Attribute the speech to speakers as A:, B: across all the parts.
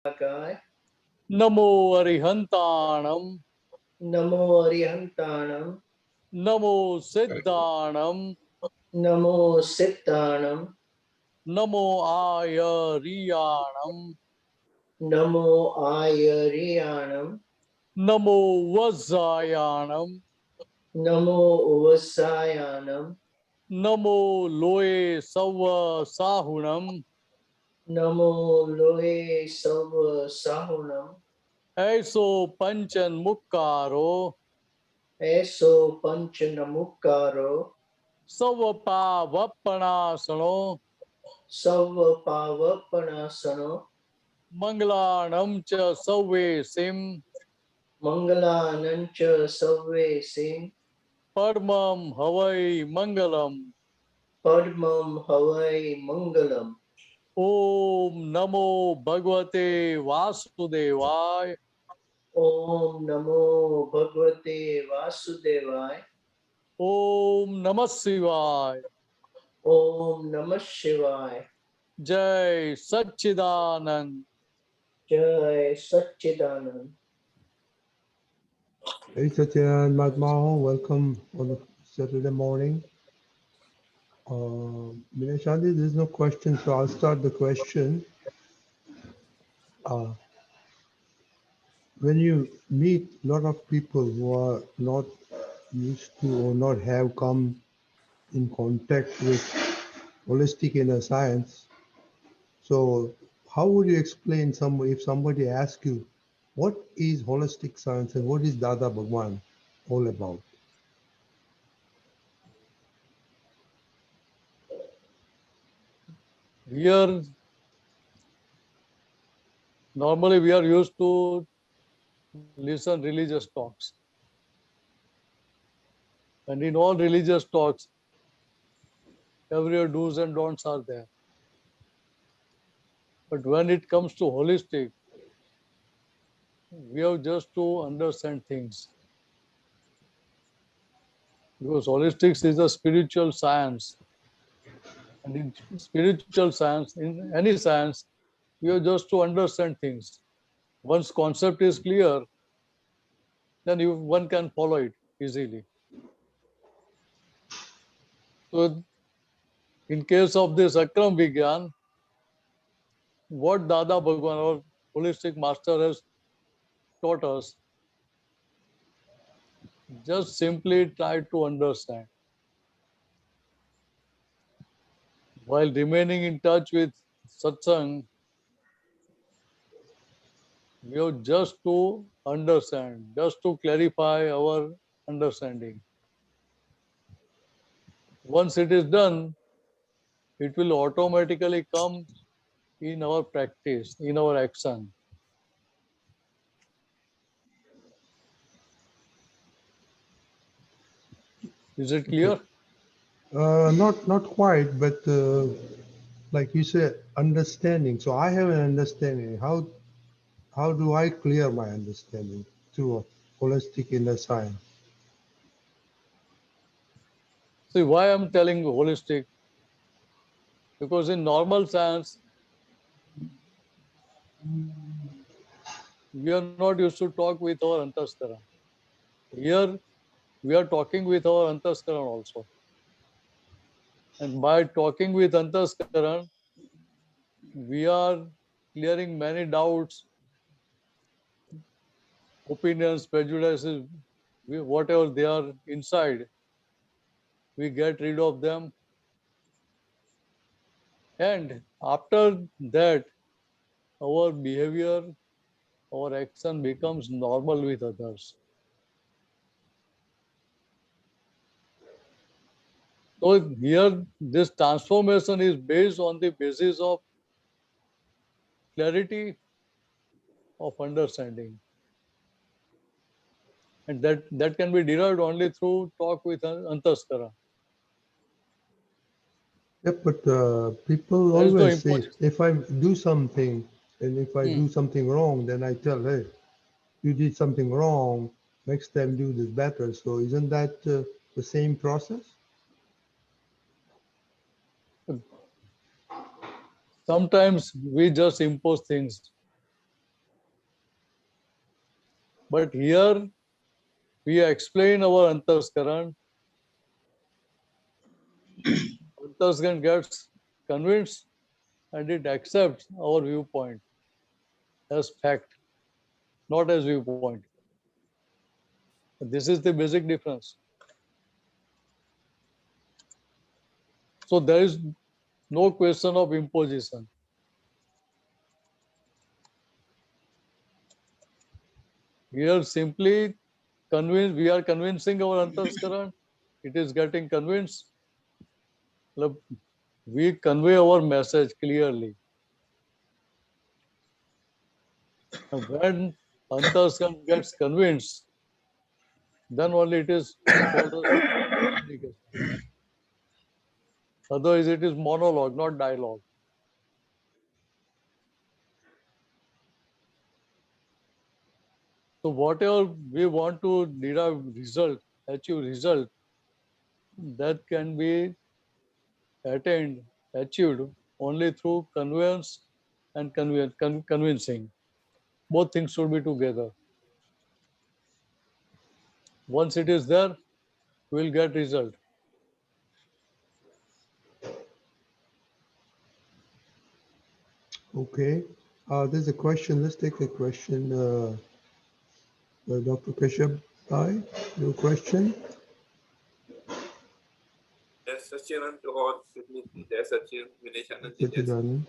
A: Namo Arihantanam,
B: Namo Arihantanam,
A: Namo Siddhanam,
B: Namo Siddhanam,
A: Namo Ayariyanam,
B: Namo Ayariyanam,
A: Namo Vajjayanam,
B: Namo Uvasayanam,
A: Namo Loe Sava Sahunam,
B: Namo Loe Sava Sahunam,
A: Aiso Panchan Mukkaro,
B: Eso Panchanamukaro,
A: Savapa Vappanasano,
B: Sava Pavapanasano,
A: Manglanam Cha Save Sim,
B: Mangalanancha Save Sim,
A: Padmam Havai Mangalam,
B: Padmam Havai Mangalam.
A: Om Namo Bhagavate Vasudevaya,
B: Om Namo Bhagavate Vasudevaya.
A: Om Namah Shivaya,
B: Om Namah Shivaya.
A: Jai Satchidanand.
B: Jai Satchidanand.
C: Hey Satyan Mahatma, welcome on the Saturday morning. Mineshanandji, there's no question, so I'll start the question. Uh, when you meet a lot of people who are not used to or not have come in contact with holistic inner science, so how would you explain if somebody asks you, what is holistic science and what is Dada Bhagwan all about?
A: Here, normally we are used to listen religious talks. And in all religious talks, every do's and don'ts are there. But when it comes to holistic, we have just to understand things. Because holistics is a spiritual science. And in spiritual science, in any science, we have just to understand things. Once concept is clear, then one can follow it easily. So in case of this Akram Vigyan, what Dada Bhagwan or holistic master has taught us, just simply try to understand. While remaining in touch with satsang, we have just to understand, just to clarify our understanding. Once it is done, it will automatically come in our practice, in our action. Is it clear?
C: Not quite, but like you said, understanding. So I have an understanding. How do I clear my understanding through a holistic inner science?
A: See why I'm telling holistic? Because in normal science, we are not used to talk with our antaskaran. Here, we are talking with our antaskaran also. And by talking with antaskaran, we are clearing many doubts, opinions, prejudices, whatever they are inside. We get rid of them. And after that, our behavior, our action becomes normal with others. So here, this transformation is based on the basis of clarity of understanding. And that can be derived only through talk with antaskara.
C: Yeah, but people
A: There is no
C: always say,
A: imposition.
C: if I do something and if I do something wrong, then I tell, hey, you did something wrong. Next time do this better. So isn't that the same process?
A: Sometimes we just impose things But here we explain our antarskaran. Antarskaran gets convinced and it accepts our viewpoint as fact, not as viewpoint. This is the basic difference. So there is no question of imposition. Here simply we are convincing our antarskaran. It is getting convinced. We convey our message clearly. And when antarskaran gets convinced, then only it is called as communication. Otherwise, it is monologue, not dialogue. So whatever we want to derive result, achieve result, that can be achieved only through conveyance and convincing. Both things should be together. Once it is there, we will get result.
C: Okay. There's a question. Let's take the question. Dr. Kashyap, your question?
D: Yes, Sachin, to all with me. Yes, Sachin, Mineshanandji.
C: Sachidanand.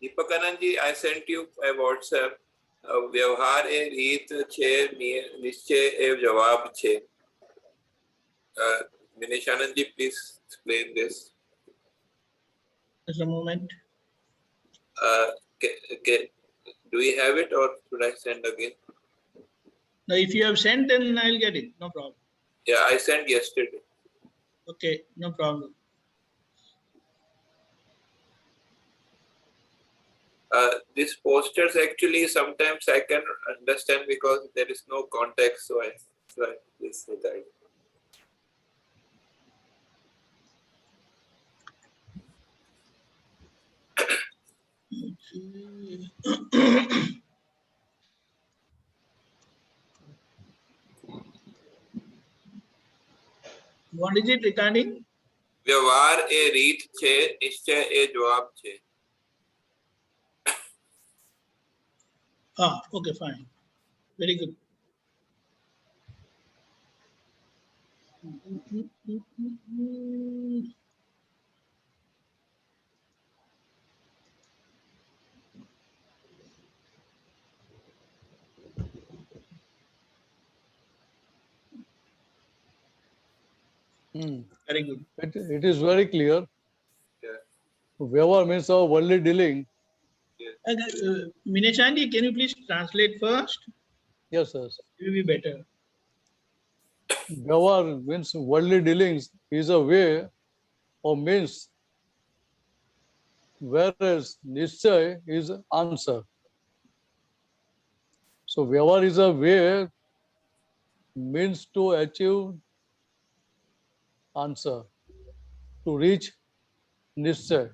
D: Deepakanandji, I sent you a WhatsApp. व्यवहार ए रीत छे निश्चय ए जवाब छे. Mineshanandji, please explain this.
E: Just a moment.
D: Do we have it or should I send again?
E: Now, if you have sent, then I'll get it. No problem.
D: Yeah, I sent yesterday.
E: Okay, no problem.
D: These posters actually sometimes I can understand because there is no context, so I try this guide.
E: What is it regarding?
D: व्यवहार ए रीत छे निश्चय ए जवाब छे.
E: Okay, fine. Very good. Very good.
A: It is very clear.
D: Yeah.
A: Vyavahar means our worldly dealing.
E: Mineshanandji, can you please translate first?
A: Yes, yes.
E: It will be better.
A: Vyavahar means worldly dealings is a way or means, whereas Nischay is answer. So Vyavahar is a way, means to achieve answer, to reach Nischay.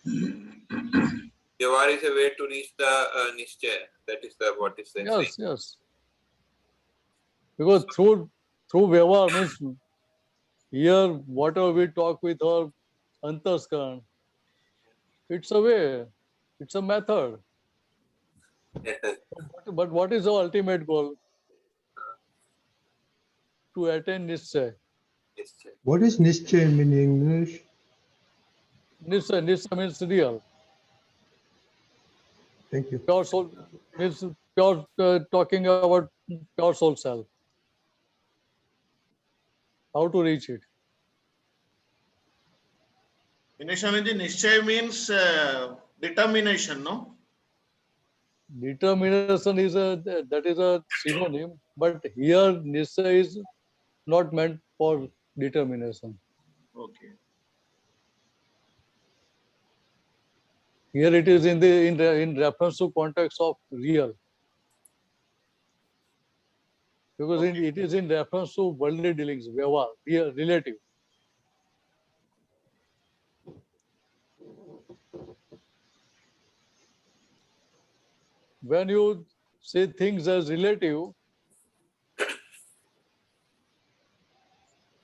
D: Vyavahar is a way to reach the nischay. That is what is saying.
A: Yes, yes. Because through Vyavahar means here whatever we talk with our antarskaran, it's a way, it's a method. But what is our ultimate goal? To attain Nischay.
C: What is Nischay in English?
A: Nischay means real.
C: Thank you.
A: Pure soul means pure, talking about pure soul self. How to reach it?
F: Mineshanandji, Nischay means determination, no?
A: Determination is a synonym, but here Nischay is not meant for determination.
F: Okay.
A: Here it is in reference to context of real. Because
F: Okay.
A: it is in reference to worldly dealings, vyavahar, relative. when you see things as relative,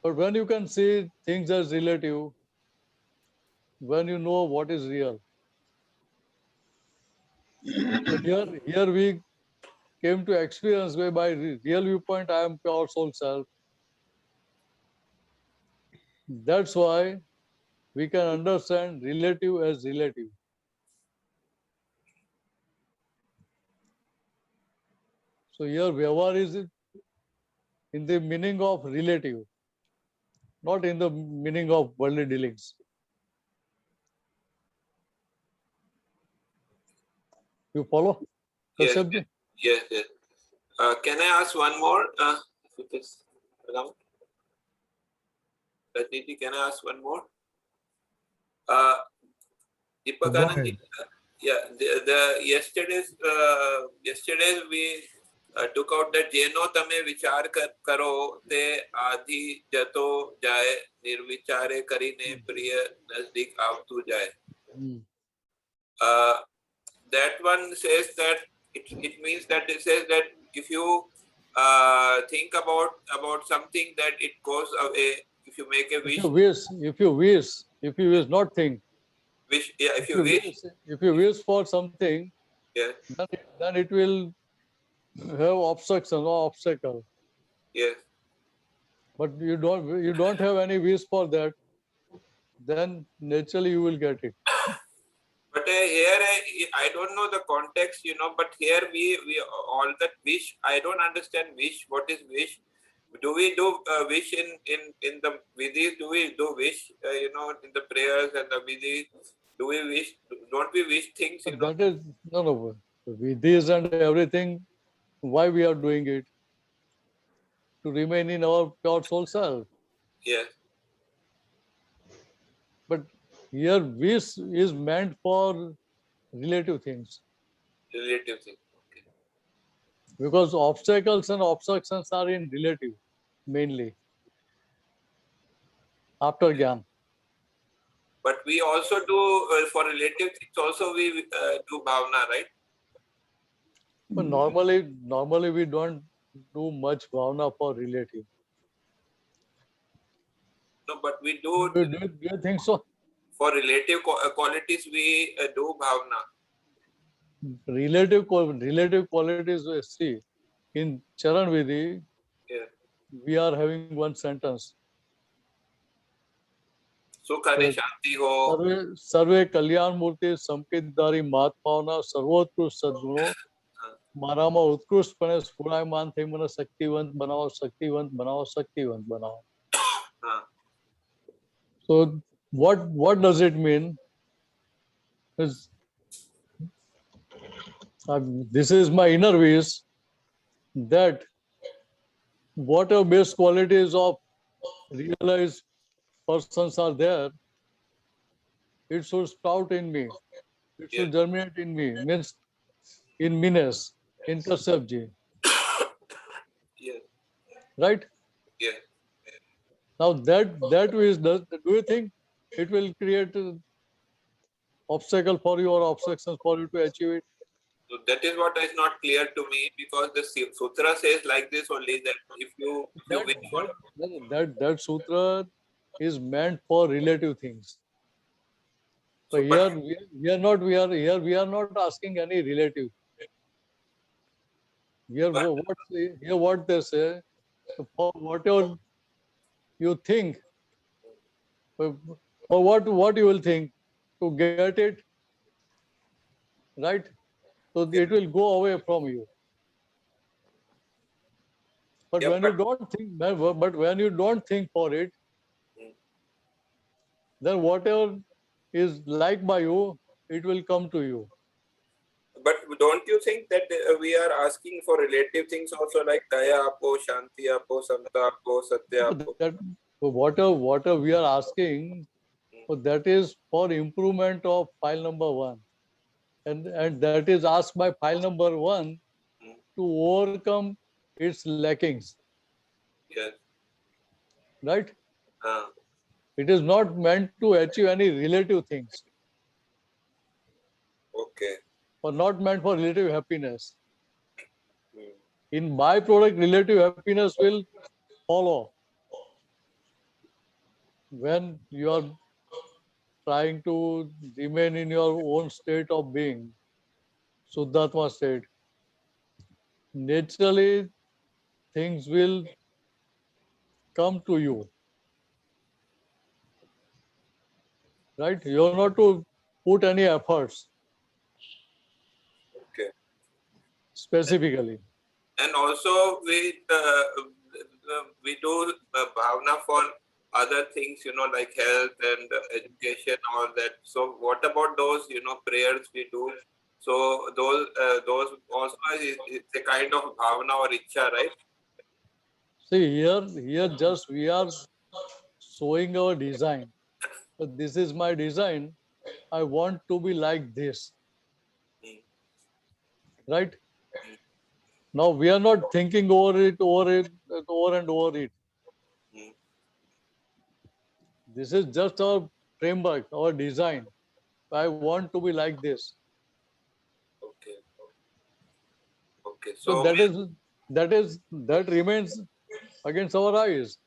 A: but when you can see things as relative, when you know what is real. So here we came to experience where by real viewpoint I am pure soul self. That's why we can understand relative as relative. So here Vyavahar is in the meaning of relative, not in the meaning of worldly dealings. You follow?
D: Yes,
A: Kashyap ji?
D: yes, yes. Can I ask one more? If it is allowed? Rajniti, can I ask one more? Deepak
C: Go
D: Anand,
C: ahead.
D: yeah, yesterday we took out that જેનો તમે વિચાર કરો તે આધી જતો જાય નિર્વિચારે કરીને પ્રિય નજદીક આવતું જાય. That one says that it means that it says that if you think about something that it goes away. If you make a wish,
A: If you wish, not think.
D: wish, yeah, if you wish,
A: If you wish for something,
D: yeah,
A: then it will have obstruction or obstacle.
D: yes.
A: But you don't have any wish for that, then naturally you will get it.
D: But here I don't know the context, but here we all that wish, I don't understand wish. What is wish? Do we do wish in the vidhis? Do we do wish, in the prayers and the vidhis? Do we wish? Don't we wish things,
A: That is no. With this and everything, why we are doing it? To remain in our pure soul self.
D: Yes.
A: But here wish is meant for relative things.
D: Relative thing. Okay.
A: Because obstacles and obstructions are in relative, mainly. After Gyan.
D: But we also do for relative things also we do bhavna, right?
A: But normally we don't do much bhavna for relative.
D: No, but we do
A: Do you think so?
D: for relative qualities we do bhavna.
A: Relative qualities, see, in Charan Vidhi,
D: Yeah.
A: we are having one sentence.
D: Sukha ne shanti ho.
A: सर्वे कल्याण मूर्ति संकेतधारी महात्माओना सर्वोत्कृष्ट सद्गुणों મારામાં ઉત્કૃષ્ટપણે સ્ફુરાયમાન થઈ મને શક્તિવંત બનાવો. So what does it mean? This is my inner wish that whatever best qualities of realized persons are there, it should sprout in me. It should germinate in me. Means in Mines, in Kashyapji.
D: Yes.
A: Right?
D: Yes.
A: Now that wish, do you think it will create obstacle for you or obstructions for you to achieve it?
D: So that is what is not clear to me, because the sutra says like this only, that if you wish for
A: That sutra is meant for relative things. So here we are not asking any relative. Here what they say, for whatever you think, for what you will think to get it, right? So it will go away from you. But when you don't think for it, then whatever is liked by you, it will come to you.
D: But don't you think that we are asking for relative things also, like daya apo, shanti apo, samta apo, satya apo?
A: Whatever we are asking, so that is for improvement of file number 1. And that is asked by file number 1 to overcome its lackings.
D: Yes.
A: Right?
D: Uh,
A: It is not meant to achieve any relative things.
D: okay.
A: or not meant for relative happiness.
D: Hmm.
A: In byproduct, relative happiness will follow when you are trying to remain in your own state of being, Suddhatma state. Naturally, things will come to you, right? You are not to put any efforts
D: Okay.
A: specifically.
D: And also we do bhavana for other things, like health and education, all that. So what about those, prayers we do? So those also is a kind of bhavana or ichha, right?
A: See here just we are showing our design. So this is my design. I want to be like this,
D: Hmm.
A: right?
D: Hmm.
A: Now we are not thinking over and over it.
D: Hmm.
A: This is just our framework, our design. I want to be like this.
D: Okay. Okay.
A: So
D: So
A: that remains against our eyes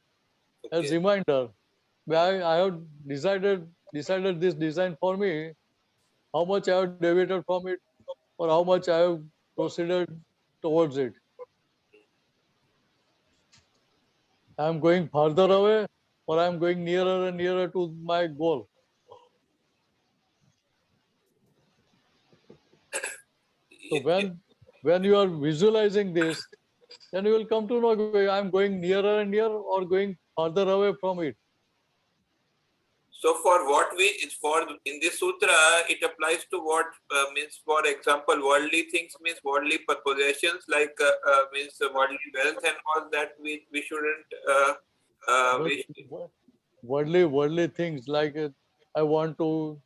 A: as
D: okay.
A: reminder. I have decided this design for me, how much I have deviated from it, or how much I have proceeded towards it. I am going further away, or I am going nearer and nearer to my goal. So when you are visualizing this, then you will come to know I am going nearer and nearer or going further away from it.
D: So for what we is for in this sutra, it applies to what means, for example, worldly things means worldly possessions, like means worldly wealth and all that. We shouldn't
A: But
D: we
A: worldly things like I want to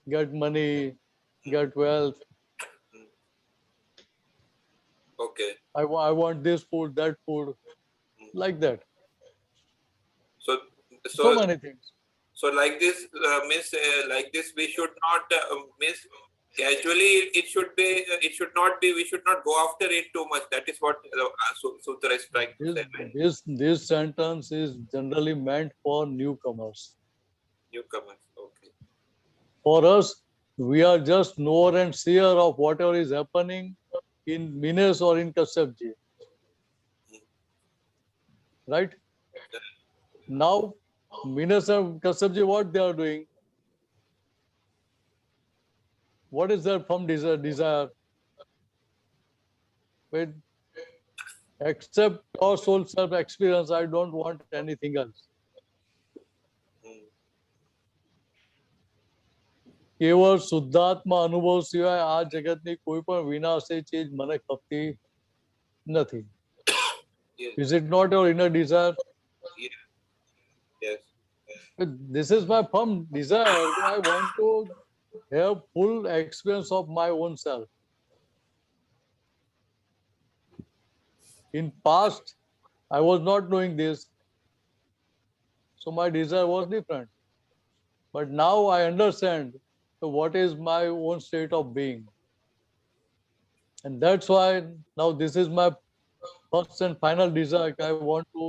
A: get money, get wealth.
D: okay.
A: I want this food, that food, like that.
D: So
A: So
D: so
A: many things.
D: so like this means like this we should not means casually. It should not be. We should not go after it too much. That is what sutra is trying to say, right?
A: This sentence is generally meant for newcomers.
D: Newcomers. Okay.
A: For us, we are just knower and seer of whatever is happening in Mines or in Kashyapji. Right? Now, Mines and Kashyapji, what they are doing? What is their from desire? With except your soul self experience, I don't want anything else. કેવળ શુદ્ધાત્મા અનુભવ સિવાય આ જગતની કોઈ પણ વિનાશી ચીજ મને ખપતી નથી.
D: Yes.
A: Is it not your inner desire?
D: Yeah. Yes.
A: This is my firm desire. I want to have full experience of my own self. In past, I was not knowing this, so my desire was different. But now I understand what is my own state of being. And that's why now this is my first and final desire. I want to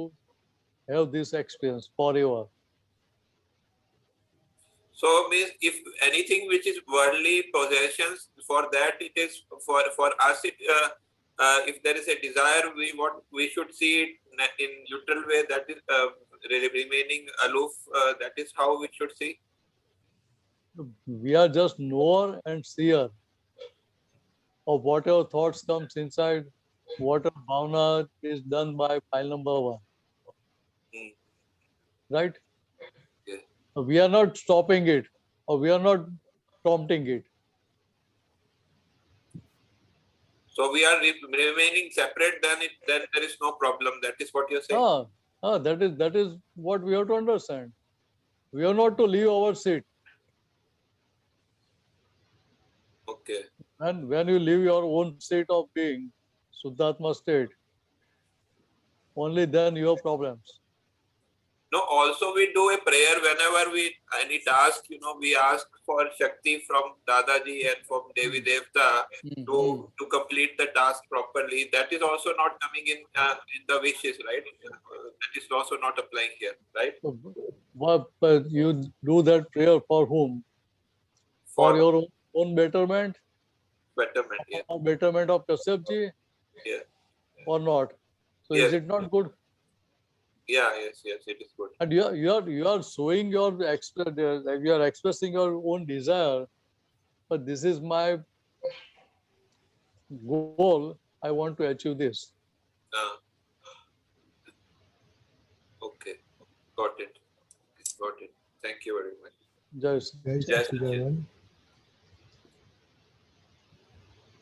A: have this experience forever.
D: So means if anything which is worldly possessions, for that it is for us. If there is a desire, we should see it in neutral way. That is remaining aloof. That is how we should see.
A: We are just knower and seer of whatever thoughts comes inside, whatever bhavana is done by file number 1. Right?
D: Yeah.
A: We are not stopping it, or we are not prompting it.
D: So we are remaining separate. Then there is no problem. That is what you're saying.
A: That is what we have to understand. We are not to leave our seat.
D: Okay.
A: And when you leave your own state of being, Suddhatma state, only then you have problems.
D: No, also we do a prayer whenever we any task, we ask for Shakti from Dadaji and from Devi Devta to complete the task properly. That is also not coming in the wishes, right? That is also not applying here, right?
A: But you do that prayer for whom? For your own betterment?
D: Betterment, yeah.
A: Or betterment of Kashyapji
D: Yeah.
A: or not? So
D: Yes.
A: is it not good?
D: Yeah, yes, it is good.
A: And you are showing your you are expressing your own desire, but this is my goal. I want to achieve this.
D: Okay, got it. Thank you very much.
C: Jai
D: Yes.
C: Satchidanand.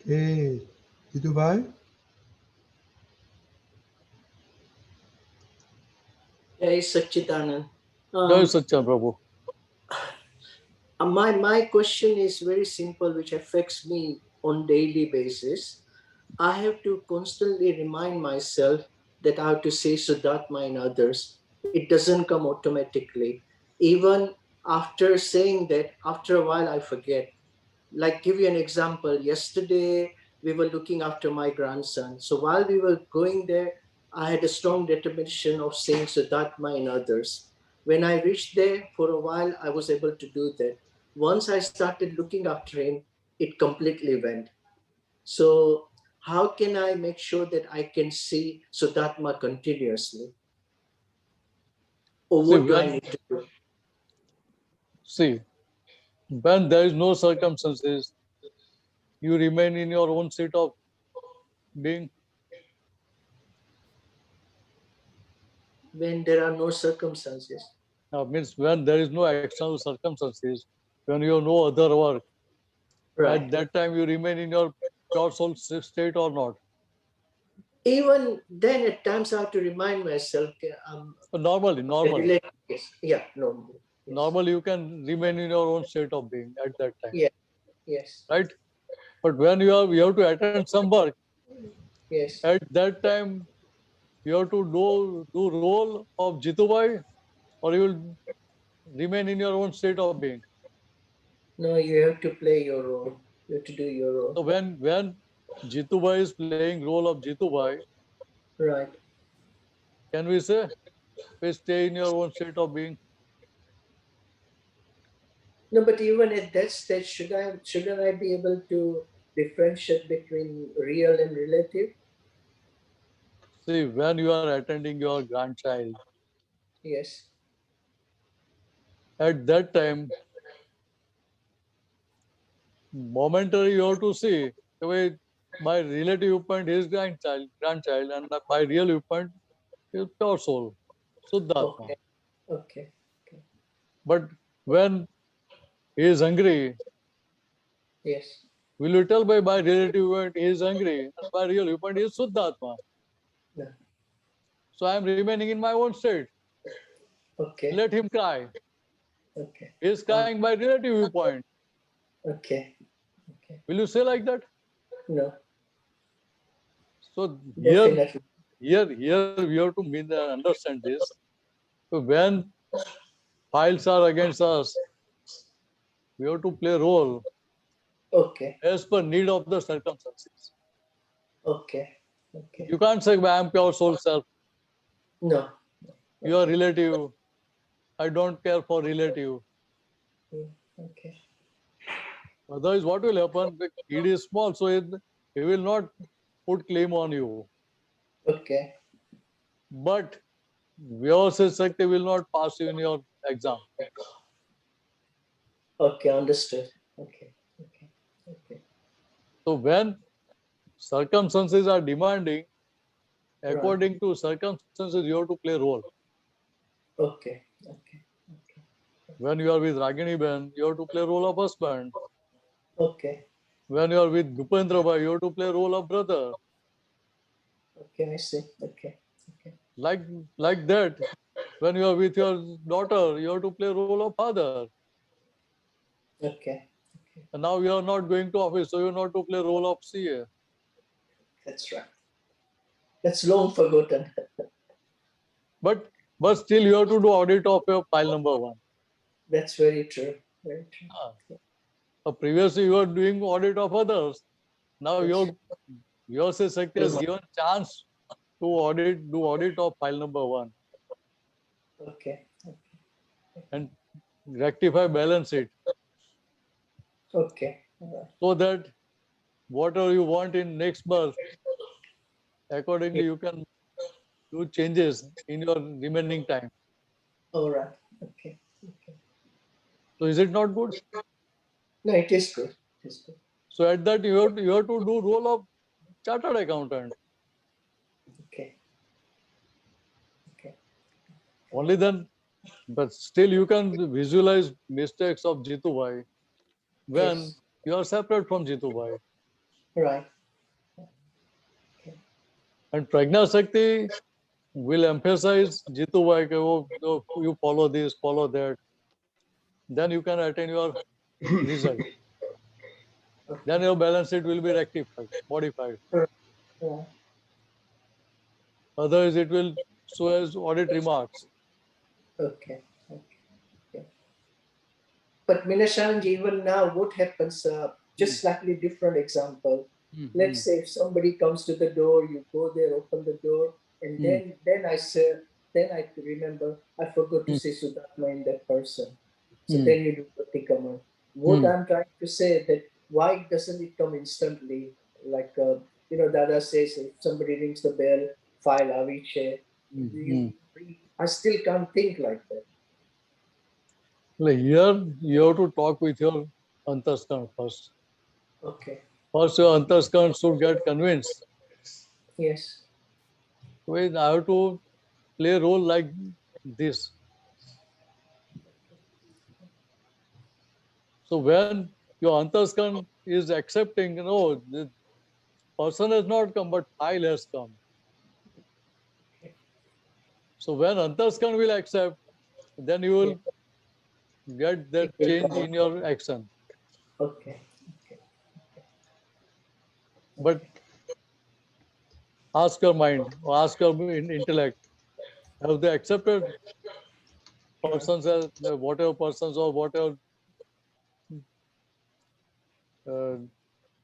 C: Okay, Jitu Bhai.
B: Jai Satchidanand.
A: Jai Satya Prabhu.
B: My question is very simple, which affects me on daily basis. I have to constantly remind myself that I have to say Sudatma in others. It doesn't come automatically. Even after saying that, after a while I forget. Like, give you an example. Yesterday we were looking after my grandson. So while we were going there, I had a strong determination of saying Sudatma in others. When I reached there, for a while I was able to do that. Once I started looking after him, it completely went. So how can I make sure that I can see Sudatma continuously? Or what do I need to do?
A: See, when there is no circumstances, you remain in your own state of being.
B: When there are no circumstances.
A: Means when there is no external circumstances, when you have no other work,
B: Right.
A: at that time you remain in your pure soul state or not.
B: Even then, at times I have to remind myself,
A: Normally.
B: yeah, normally. Yes.
A: Normally you can remain in your own state of being at that time.
B: Yeah. Yes.
A: Right? But when you have to attend some work,
B: Yes.
A: at that time you have to do role of Jitubai, or you will remain in your own state of being.
B: No, you have to play your role. You have to do your role.
A: So when Jitubai is playing role of Jitubai,
B: Right.
A: can we say we stay in your own state of being?
B: No, but even at that stage, shouldn't I be able to differentiate between real and relative?
A: See, when you are attending your grandchild,
B: Yes.
A: at that time, momentary you have to see the way my relative viewpoint is grandchild, and my real viewpoint is pure soul, Suddhatma.
B: Okay. Okay. Okay.
A: But when he is hungry,
B: Yes.
A: will you tell by my relative viewpoint he is hungry, and my real viewpoint is Suddhatma?
B: No.
A: So I am remaining in my own state.
B: Okay.
A: Let him cry.
B: Okay.
A: He is crying by relative viewpoint.
B: Okay. Okay.
A: Will you say like that?
B: No.
A: So
B: Definitely.
A: here we have to understand this. So when files are against us, we have to play a role
B: Okay.
A: as per need of the circumstances.
B: Okay. Okay.
A: You can't say, I am pure soul self.
B: No.
A: You are relative. I don't care for relative.
B: Okay.
A: Otherwise, what will happen? The kid is small, so he will not put claim on you.
B: Okay.
A: But Vyavasith Shakti will not pass you in your exam.
B: Okay. Understood. Okay. Okay. Okay.
A: So when circumstances are demanding,
B: Right.
A: according to circumstances, you have to play role.
B: Okay. Okay. Okay.
A: When you are with Ragini Ben, you have to play role of husband.
B: Okay.
A: When you are with Bhupendra Bhai, you have to play role of brother.
B: Okay. I see. Okay. Okay.
A: Like that. When you are with your daughter, you have to play role of father.
B: Okay. Okay.
A: And now you are not going to office, so you have to play role of CA.
B: That's right. That's long forgotten.
A: But but still you have to do audit of your file number 1.
B: That's very true. Very true.
A: So previously you were doing audit of others. Now
B: Yes.
A: your sector has given chance to do audit of file number 1
B: Okay.
A: and rectify, balance it,
B: Okay.
A: so that whatever you want in next month, accordingly you can do changes in your remaining time.
B: All right. Okay.
A: So is it not good?
B: No, it is good. It is good.
A: So at that you have to do role of chartered accountant.
B: Okay. Okay.
A: Only then, but still you can visualize mistakes of Jitu Bhai when
B: Yes.
A: you are separate from Jitu Bhai.
B: Right.
A: And Pragna Shakti will emphasize Jitu Bhai, you follow this, follow that. Then you can attain your result. Then your balance sheet will be rectified, modified.
B: Yeah.
A: Otherwise, it will show as audit remarks.
B: Okay. Yeah. But Minashanji, even now, what happens? Just slightly different example. Let's say if somebody comes to the door, you go there, open the door, and then I say, then I remember I forgot to say Sudatma in that person. So then you do Pratikaman. What I'm trying to say that why doesn't it come instantly? Like Dada says, if somebody rings the bell, file Aviche. I still can't think like that.
A: Like here, you have to talk with your Antaskar first.
B: Okay.
A: First, your Antaskar should get convinced.
B: Yes.
A: Wait, I have to play a role like this. So when your Antaskar is accepting, the person has not come, but file has come. So when Antaskar will accept, then you will get that change in your action.
B: Okay.
A: But ask your mind, or ask your intellect, have they accepted persons as whatever persons or whatever uh,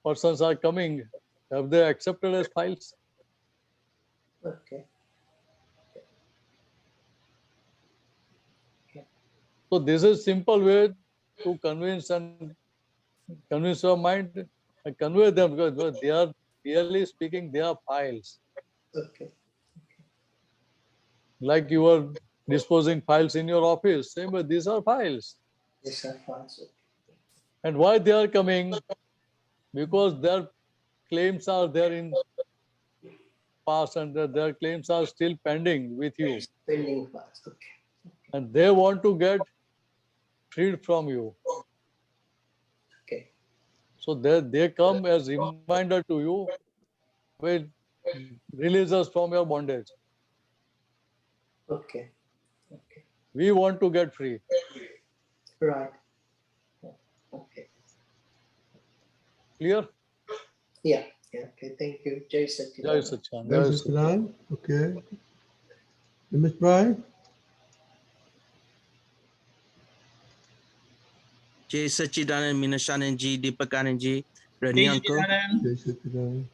A: persons are coming, have they accepted as files?
B: Okay.
A: So this is simple way to convince your mind and convey them, because they are really speaking, they are files.
B: Okay.
A: Like you are disposing files in your office, same way these are files.
B: Yes, I found so.
A: And why they are coming? Because their claims are there in past and their claims are still pending with you.
B: Pending files. Okay.
A: And they want to get freed from you.
B: Okay.
A: So they come as reminder to you, will release us from your bondage.
B: Okay. Okay.
A: We want to get free.
B: Right. Okay.
A: Clear?
B: Yeah. Yeah. Okay. Thank you. Jai Satchidanand.
A: Jai Sachan.
C: Jai Satchidanand. Okay. Ms. Brian?
G: Jai Sachidanand, Mineshanandji, Deepakanandji, Rani
E: Jai
G: uncle.
E: Satchidanand.
C: Jai Satchidanand.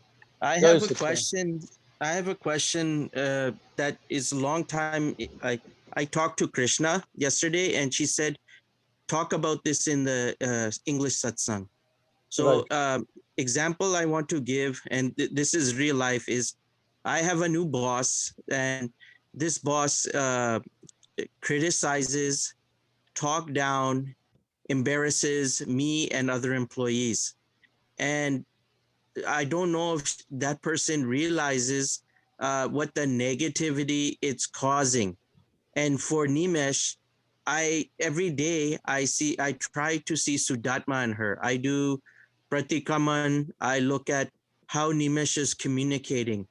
G: I
A: Jai
G: have a
A: Satchidanand.
G: question. I have a question that is a long time. I talked to Krishna yesterday, and she said, talk about this in the English satsang. So example I want to give, and this is real life, is I have a new boss, and this boss criticizes, talk down, embarrasses me and other employees. And I don't know if that person realizes what the negativity it's causing. And for Nimesh, every day I try to see Sudatma in her. I do Pratikaman. I look at how Nimesh is communicating,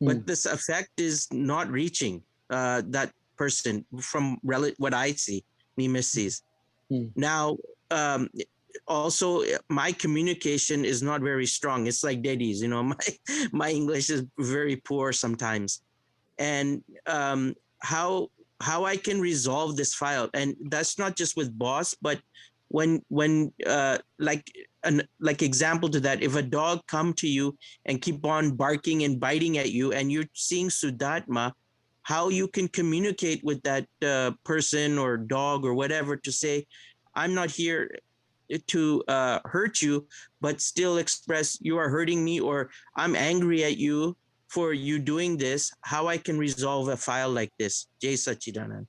G: but this effect is not reaching that person from what I see, Nimesh sees. Now, also my communication is not very strong. It's like daddy's, my English is very poor sometimes. And how how I can resolve this file. And that's not just with boss, but when like example to that, if a dog come to you and keep on barking and biting at you, and you're seeing Sudatma, how you can communicate with that person or dog or whatever to say, I'm not here to hurt you, but still express you are hurting me, or I'm angry at you for you doing this, how I can resolve a file like this. Jay Sachidanand.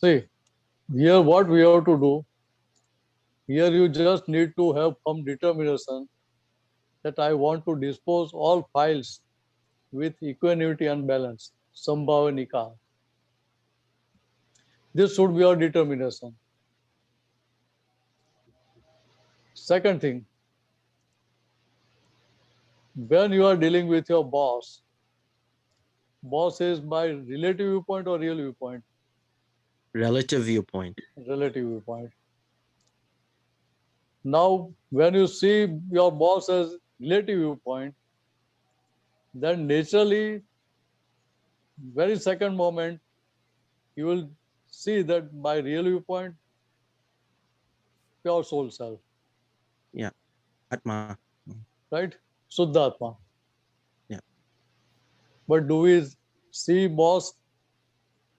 A: See, here what we have to do, here you just need to have some determination that I want to dispose all files with equanimity and balance, sambhavanika. This should be your determination. Second thing, when you are dealing with your boss, boss is by relative viewpoint or real viewpoint?
G: Relative viewpoint.
A: Relative viewpoint. Now, when you see your boss as relative viewpoint, then naturally, very second moment, you will see that by real viewpoint, pure soul self,
G: Yeah. Atma.
A: right? Suddha Atma.
G: Yeah.
A: But do we see boss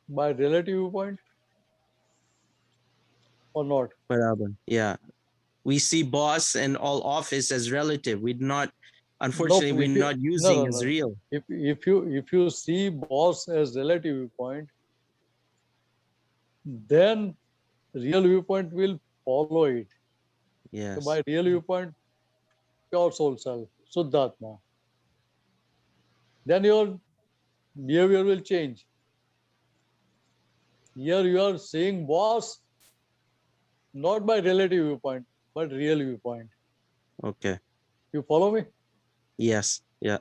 A: by relative viewpoint or not?
G: Barabar. Yeah. We see boss and all office as relative. We're not, unfortunately,
A: No,
G: we're
A: if you,
G: not
A: no,
G: using
A: no,
G: as
A: no.
G: real.
A: If you see boss as relative viewpoint, then real viewpoint will follow it. So
G: Yes.
A: by real viewpoint, pure soul self, Suddhatma. Then your behavior will change. Here you are seeing boss not by relative viewpoint, but real viewpoint.
G: Okay.
A: You follow me?
G: Yes. Yeah.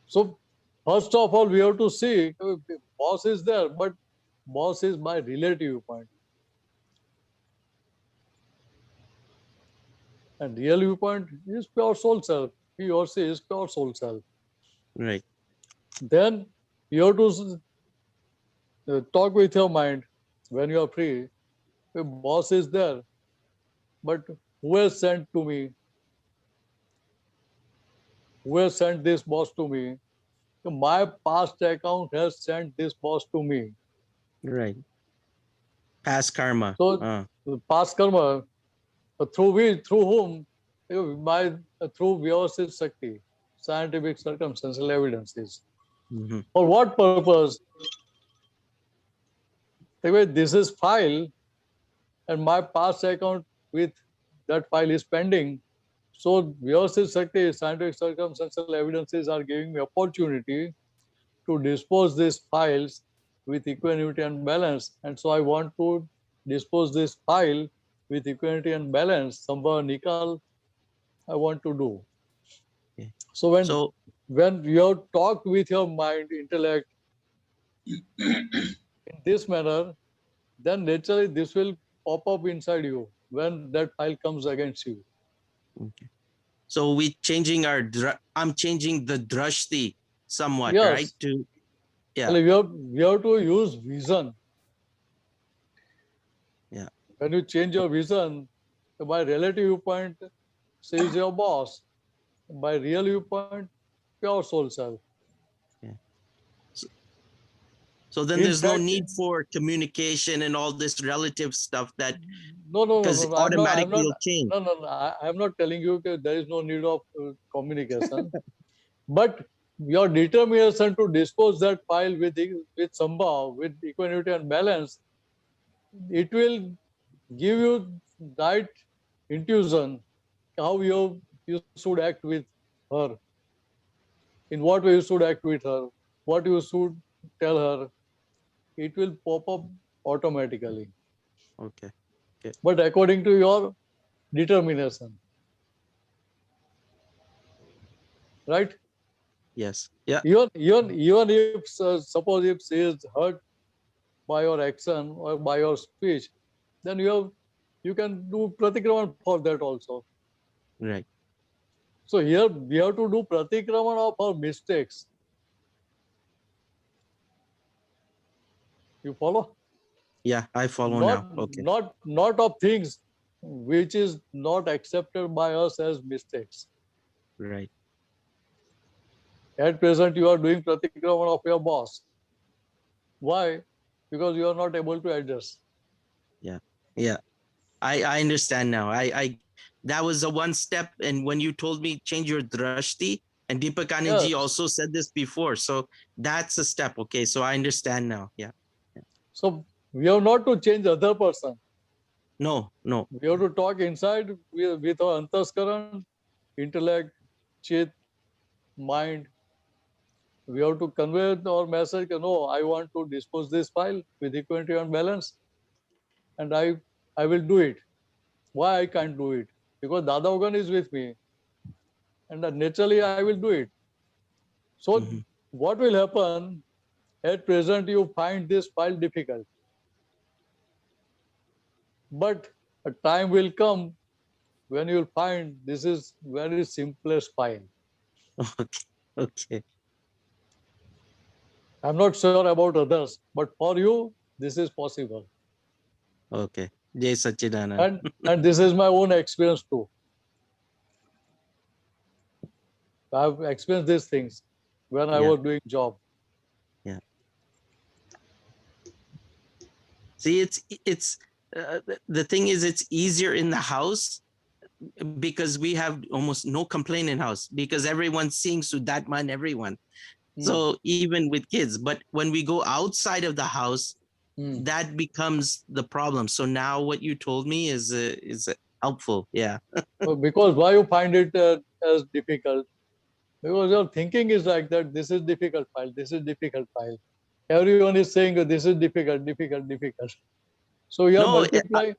A: So first of all, we have to see boss is there, but boss is by relative viewpoint. And real viewpoint is pure soul self. He or she is pure soul self.
G: Right.
A: Then you have to talk with your mind when you are free. The boss is there, but who has sent to me? Who has sent this boss to me? My past account has sent this boss to me.
G: Right. Past karma.
A: So past karma, through whom? By through Vyavasthit Shakti, scientific circumstantial evidences.
G: Mhm.
A: For what purpose? Anyway, this is file, and my past account with that file is pending. So Vyavasthit Shakti, scientific circumstantial evidences are giving me opportunity to dispose these files with equanimity and balance. And so I want to dispose this file with equanimity and balance. Sambhava Nikal, I want to do.
G: Okay.
A: So
G: So
A: when you have talked with your mind, intellect in this manner, then naturally this will pop up inside you when that file comes against you.
G: okay. So we changing our I'm changing the drashti somewhat, right?
A: Yes,
G: To yeah.
A: we have to use vision.
G: Yeah.
A: When you change your vision, by relative viewpoint, she is your boss. By real viewpoint, pure soul self.
G: Yeah. So then
A: In
G: there's no
A: fact,
G: need for communication and all this relative stuff that because
A: no.
G: automatically it'll change.
A: I'm not telling you that there is no need of communication. But your determination to dispose that file with sambhav, with equanimity and balance, it will give you right intuition how you should act with her, in what way you should act with her, what you should tell her. It will pop up automatically,
G: Okay. Okay.
A: but according to your determination, right?
G: Yes. Yeah.
A: Even if suppose if she is hurt by your action or by your speech, then you can do pratikraman for that also.
G: Right.
A: So here we have to do pratikraman of our mistakes. You follow?
G: Yeah, I follow now. Okay.
A: Not of things which is not accepted by us as mistakes.
G: Right.
A: At present, you are doing pratikraman of your boss. Why? Because you are not able to adjust.
G: Yeah. Yeah. I understand now. I that was a one step. And when you told me change your drashti, and Deepakaniji
A: Yes.
G: also said this before. So that's a step. Okay. So I understand now. Yeah.
A: So we have not to change other person.
G: No, no.
A: We have to talk inside with our antaskaran, intellect, chit, mind. We have to convey our message. No, I want to dispose this file with equity and balance, and I will do it. Why I can't do it? Because Dada Bhagwan is with me, and naturally I will do it. So
G: Mhm.
A: what will happen? At present, you find this file difficult, but a time will come when you'll find this is very simplest file.
G: Okay. Okay.
A: I'm not sure about others, but for you, this is possible.
G: Okay. Jai Sachidanand.
A: And this is my own experience too. I've experienced these things when I
G: Yeah.
A: was doing job.
G: Yeah. See, it's the thing is, it's easier in the house because we have almost no complaint in house because everyone's seeing Sudatma and everyone. So even with kids, but when we go outside of the house, that becomes the problem. So now what you told me is helpful. Yeah.
A: Because why you find it as difficult? Because your thinking is like that. This is difficult file. This is difficult file. Everyone is saying this is difficult, difficult, difficult. So you are
G: No,
A: multiplying.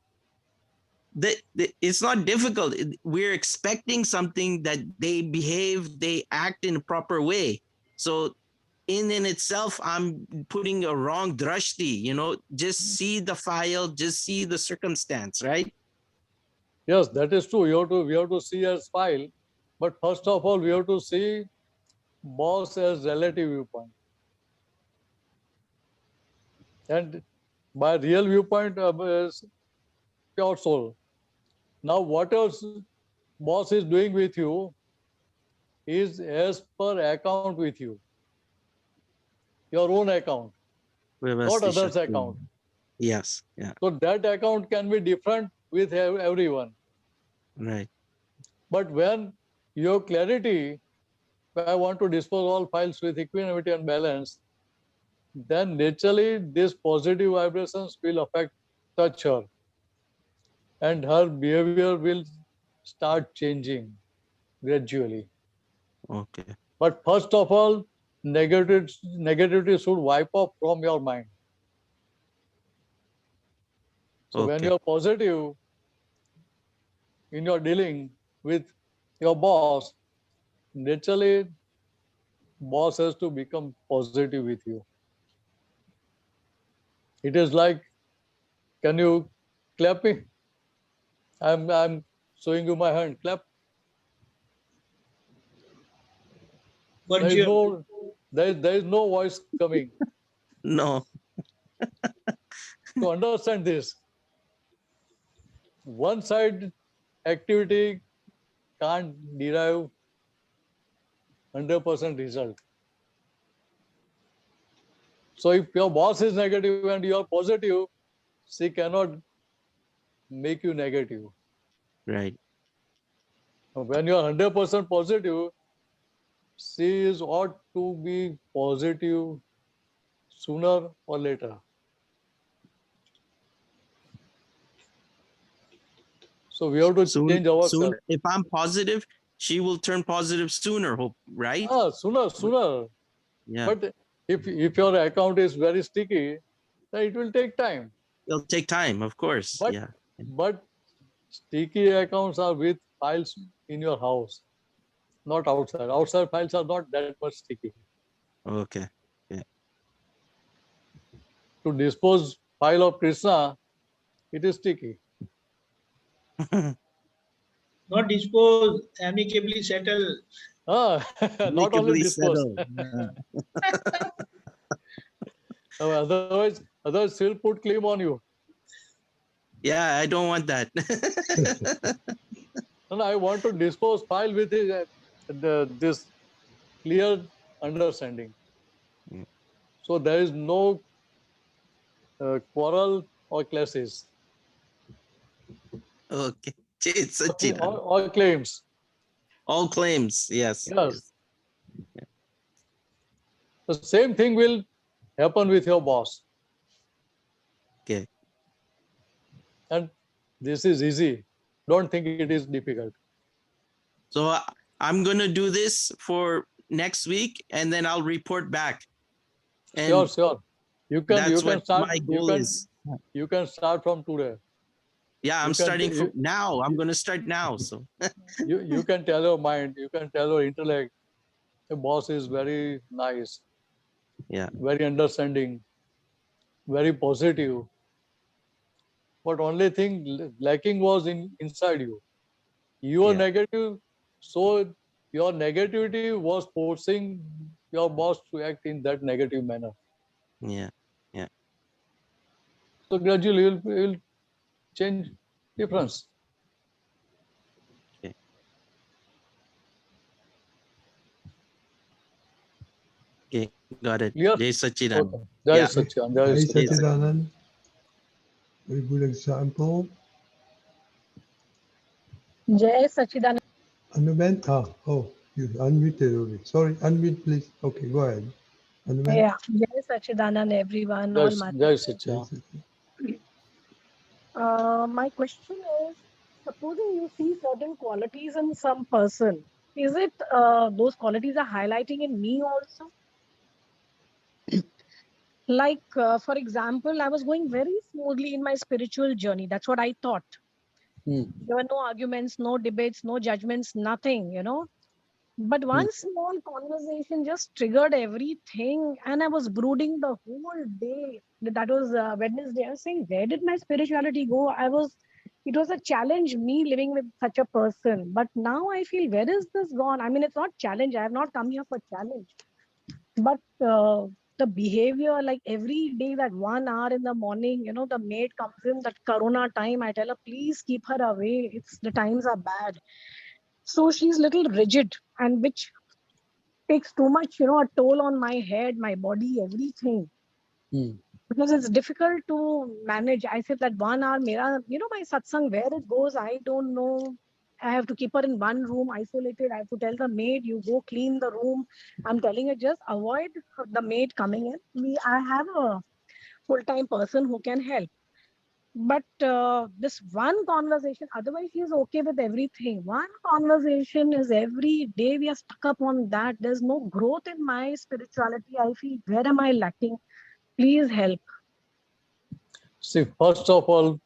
G: it's not difficult. We're expecting something that they behave, they act in a proper way. So in itself, I'm putting a wrong drashti, just see the file, just see the circumstance, right?
A: Yes, that is true. We have to see as file, but first of all, we have to see boss as relative viewpoint. And by real viewpoint is pure soul. Now, what else boss is doing with you is as per account with you, your own account, not
G: Vyavasti
A: others'
G: Shakti.
A: account.
G: Yes. Yeah.
A: So that account can be different with everyone.
G: Right.
A: But when you have clarity, I want to dispose all files with equanimity and balance, then naturally these positive vibrations will touch her, and her behavior will start changing gradually.
G: Okay.
A: But first of all, negativity should wipe off from your mind. So when
G: Okay.
A: you're positive in your dealing with your boss, naturally boss has to become positive with you. It is like, can you clap me? I'm showing you my hand. Clap.
E: But
A: There is
E: you,
A: no there is no voice coming.
G: No.
A: To understand this, one side activity can't derive 100% result. So if your boss is negative and you are positive, she cannot make you negative.
G: Right.
A: When you are 100% positive, she is ought to be positive sooner or later. So we have to change
G: Soon,
A: ourselves.
G: if I'm positive, she will turn positive sooner. Hope, right?
A: Sooner.
G: Yeah.
A: But if your account is very sticky, then it will take time.
G: It'll take time, of course.
A: But
G: Yeah.
A: but sticky accounts are with files in your house, not outside. Outside files are not that much sticky.
G: Okay. Yeah.
A: To dispose file of Krishna, it is sticky.
E: not dispose, amicably settle.
A: Not only
G: Amicably
A: dispose.
G: settled.
A: Otherwise, Others still put claim on you.
G: Yeah, I don't want that.
A: And I want to dispose file with this clear understanding.
G: Mm.
A: So there is no quarrel or clashes
G: Okay. Jai Sachidanand.
A: or claims.
G: All claims. Yes.
A: Yes. The same thing will happen with your boss.
G: Okay.
A: And this is easy. Don't think it is difficult.
G: So I'm going to do this for next week and then I'll report back. And
A: Sure, sure. You
G: that's
A: can
G: what
A: start.
G: my goal is.
A: You can start from today.
G: Yeah, I'm
A: You can
G: starting from
A: you,
G: now. I'm going to start now. So
A: you can tell your mind. You can tell your intellect. The boss is very nice,
G: yeah.
A: very understanding, very positive. But only thing lacking was inside you. You are
G: Yeah.
A: negative, so your negativity was forcing your boss to act in that negative manner.
G: Yeah. Yeah.
A: So gradually you'll change difference.
G: Okay. Okay. Got it.
A: Clear?
G: Jai Sachidanand.
A: Okay. Jai
G: Yeah.
A: Satchidanand. Jai
C: Jai
A: Satchidanand.
C: Sachidanand. Very good example.
H: Jai Sachidanand.
C: Anuben, you unmuted already. Sorry, unmute please. Okay, go ahead. Anuben.
H: Yeah, Jai Sachidanand, everyone, all my.
A: Jai Satchidanand.
H: My question is, supposing you see certain qualities in some person, is it those qualities are highlighting in me also? Like, for example, I was going very smoothly in my spiritual journey. That's what I thought. There were no arguments, no debates, no judgments, nothing, But one small conversation just triggered everything, and I was brooding the whole day. That was Wednesday. I was saying, where did my spirituality go? It was a challenge, me living with such a person. But now I feel, where is this gone? I mean, it's not challenge. I have not come here for challenge. But the behavior, like every day, that 1 hour in the morning, the maid comes in, that Corona time, I tell her, please keep her away. The times are bad. So she's little rigid, and which takes too much, a toll on my head, my body, everything. Because it's difficult to manage. I said that 1 hour, my satsang, where it goes, I don't know. I have to keep her in one room, isolated. I have to tell the maid, you go clean the room. I'm telling her, just avoid the maid coming in. I have a full-time person who can help. But this one conversation, otherwise she's okay with everything. One conversation is every day we are stuck up on that. There's no growth in my spirituality. I feel, where am I lacking? Please help.
A: See, first of all,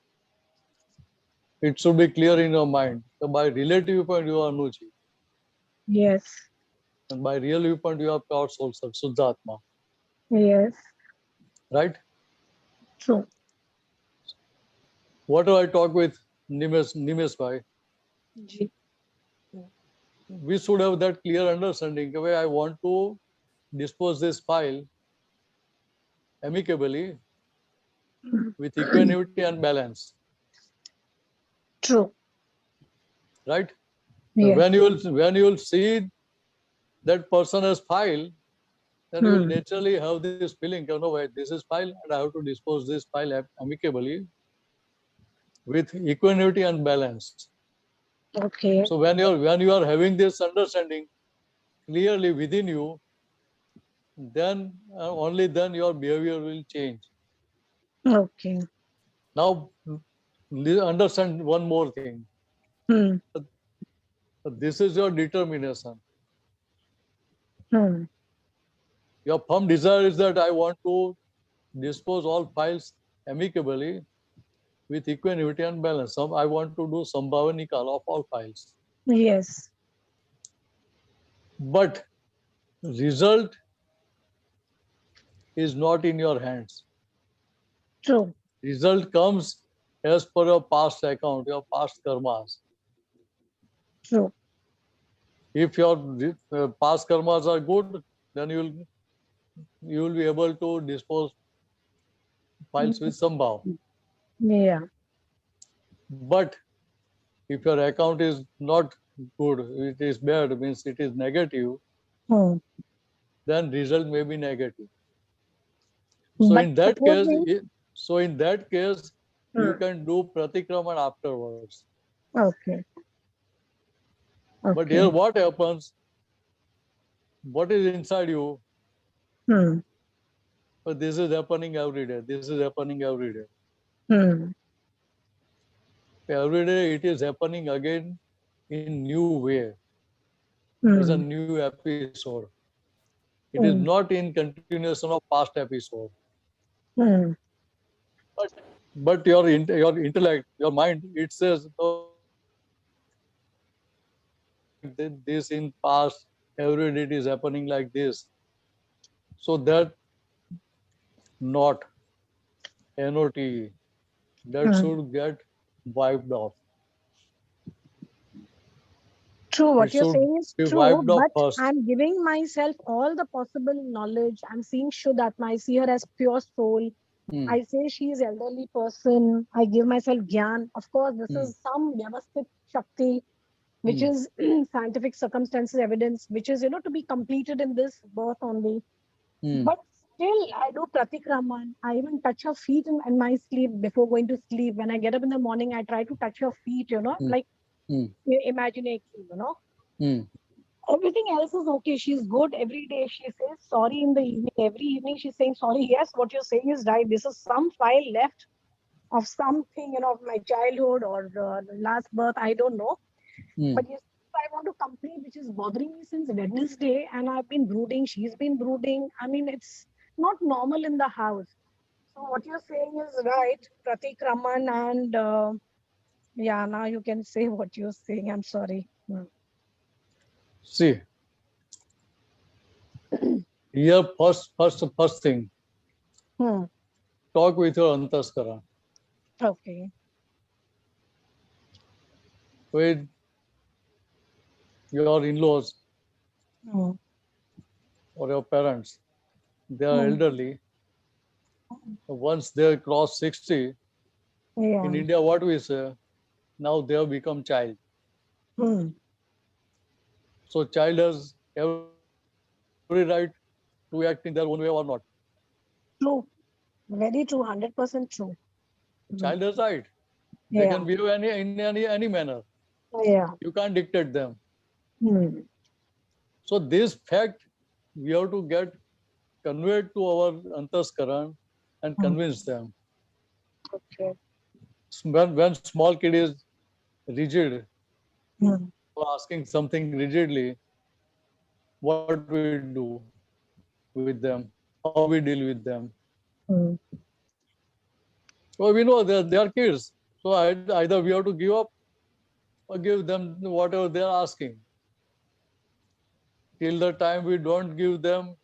A: it should be clear in your mind. So by relative viewpoint, you are Anuji.
H: Yes.
A: And by real viewpoint, you are pure soul, Suddhatma.
H: Yes.
A: Right?
H: True.
A: What do I talk with Nimesh Bhai?
H: Ji.
A: We should have that clear understanding. The way I want to dispose this file amicably with equanimity and balance.
H: True.
A: Right?
H: Yes.
A: When you will see that person as file, then you will naturally have this feeling, wait, this is file and I have to dispose this file amicably with equanimity and balance.
H: Okay.
A: So when you are having this understanding clearly within you, then only then your behavior will change.
H: Okay.
A: Now understand one more thing. This is your determination. Your firm desire is that I want to dispose all files amicably with equanimity and balance. I want to do sambhavanikal of all files.
H: Yes.
A: But result is not in your hands.
H: True.
A: Result comes as per your past account, your past karmas.
H: True.
A: If your past karmas are good, then you will be able to dispose files with Sambhav.
H: Yeah.
A: But if your account is not good, it is bad, means it is negative,
H: Hmm.
A: then result may be negative. So
H: But
A: in that case,
H: supposing,
A: you
H: hmm.
A: can do pratikraman afterwards.
H: Okay.
A: But here
H: Okay.
A: what happens? What is inside you?
H: Hmm.
A: But this is happening every day. This is happening every day.
H: Hmm.
A: Every day it is happening again in new way, as a
H: Hmm.
A: new episode. It is
H: Hmm.
A: not in continuation of past episode.
H: Hmm.
A: But your intellect, your mind, it says, oh, this in past, every day it is happening like this. So that not not that
H: Hmm.
A: should get wiped off.
H: True,
A: It
H: what you're
A: should
H: saying is
A: be
H: true,
A: wiped off
H: but
A: first.
H: I'm giving myself all the possible knowledge. I'm seeing Shuddhatma. I see her as pure soul.
A: Hmm.
H: I say she is elderly person. I give myself gyan. Of course, this
A: Hmm.
H: is some Vyavasthit Shakti, which
A: Hmm.
H: is scientific circumstances evidence, which is, to be completed in this birth only.
A: Hmm.
H: But still, I do pratikraman. I even touch her feet in my sleep before going to sleep. When I get up in the morning, I try to touch her feet,
A: Hmm.
H: like
A: Hmm.
H: imagination.
A: Hmm.
H: Everything else is okay. She's good every day. She says sorry in the evening. Every evening she's saying sorry. Yes, what you're saying is right. This is some file left of something, of my childhood or last birth. I don't know.
A: Hmm.
H: But yes, I want to complete, which is bothering me since Wednesday. And I've been brooding. She's been brooding. I mean, it's not normal in the house. So what you're saying is right. Pratik Raman and yeah, now you can say what you're saying. I'm sorry.
A: See, here first thing,
H: Hmm.
A: talk with your antaskara,
H: Okay.
A: with your in-laws
H: Hmm.
A: or your parents. They are
H: Hmm.
A: elderly. Once they cross 60,
H: Yeah.
A: in India, what we say, now they have become child.
H: Hmm.
A: So child has every right to act in their own way or not.
H: True. Very true. 100% true. Hmm.
A: Child has right. They
H: Yeah.
A: can behave in any manner.
H: Yeah.
A: You can't dictate them.
H: Hmm.
A: So this fact we have to get conveyed to our antaskaran and
H: Hmm.
A: convince them.
H: Okay.
A: When small kid is rigid
H: Hmm.
A: or asking something rigidly, what we do with them, how we deal with them.
H: Hmm.
A: So we know they are kids. So either we have to give up or give them whatever they are asking. Till the time we don't give them,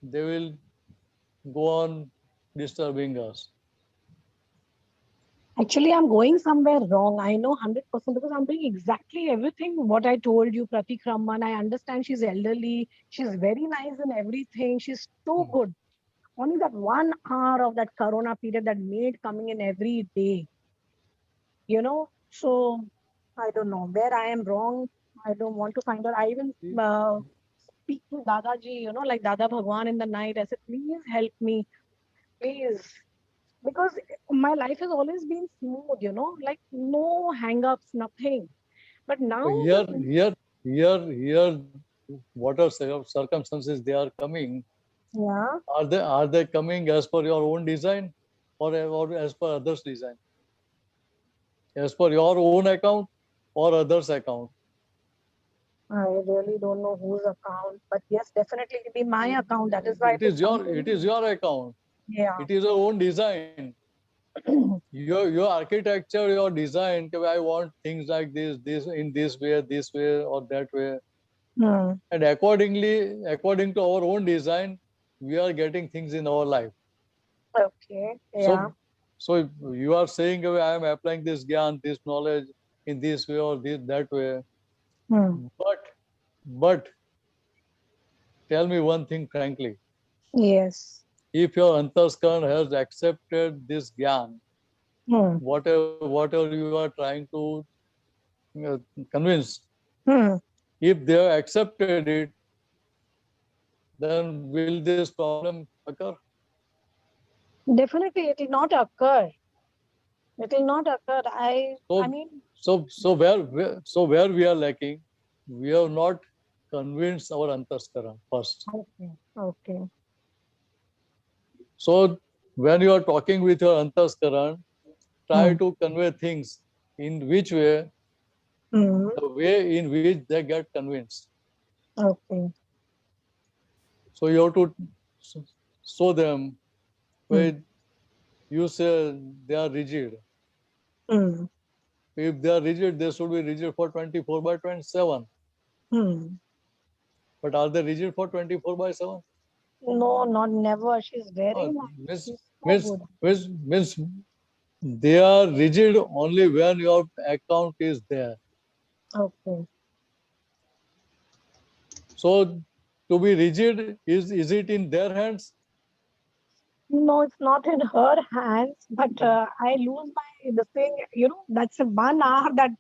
A: they will go on disturbing us.
H: Actually, I'm going somewhere wrong. I know 100% because I'm doing exactly everything what I told you, Pratik Raman. I understand she's elderly. She's very nice in everything. She's too good. Only that 1 hour of that corona period, that maid coming in every day. So I don't know where I am wrong. I don't want to find out. I even speak to Dadaji, like Dada Bhagwan in the night. I said, please help me, please. Because my life has always been smooth, like no hang-ups, nothing. But now,
A: So here, whatever circumstances they are coming,
H: yeah,
A: are they coming as per your own design or as per others' design? As per your own account or others' account?
H: I really don't know whose account, but yes, definitely it'll be my account. That is why it is
A: It
H: something.
A: is your account.
H: Yeah.
A: It is your own design. Your architecture, your design. Okay, I want things like this in this way or that way.
H: Hmm.
A: And according to our own design, we are getting things in our life.
H: Okay. Yeah.
A: So, so if you are saying, "Okay, I am applying this gyan, this knowledge in this way or that way."
H: Hmm.
A: But tell me one thing frankly.
H: Yes.
A: if your antaskaran has accepted this gyan, whatever you are trying to convince, if they have accepted it, then will this problem occur?
H: Definitely, it will not occur. It will not occur. I
A: So,
H: mean,
A: where we are lacking, we have not convinced our antaskaran first.
H: okay, okay.
A: So when you are talking with your antaskaran, try
H: Hmm.
A: to convey things in which way,
H: Hmm.
A: the way in which they get convinced.
H: Okay.
A: So you have to show them
H: Hmm.
A: where you say they are rigid.
H: Hmm.
A: If they are rigid, they should be rigid for 24/7.
H: Hmm.
A: But are they rigid for 24/7?
H: No, not never. She's very
A: No,
H: nice.
A: means,
H: She's so
A: means,
H: good.
A: means they are rigid only when your account is there.
H: Okay.
A: So to be rigid, is it in their hands?
H: No, it's not in her hands, but I lose my the thing. That's a 1 hour that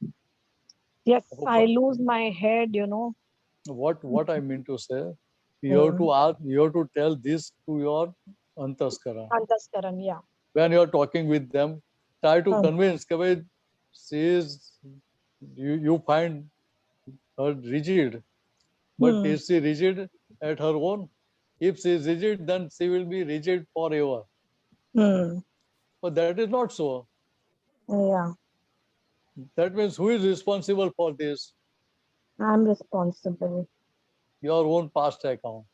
H: yes, I lose my head.
A: What I mean to say, you have
H: Hmm.
A: to ask, you have to tell this to your antaskara.
H: Antaskaran, yeah.
A: When you are talking with them, try to
H: Hmm.
A: convince that she is, you find her rigid, but
H: Hmm.
A: is she rigid at her own? If she is rigid, then she will be rigid forever.
H: Hmm.
A: But that is not so.
H: Yeah,
A: That means who is responsible for this?
H: I'm responsible.
A: Your own past account.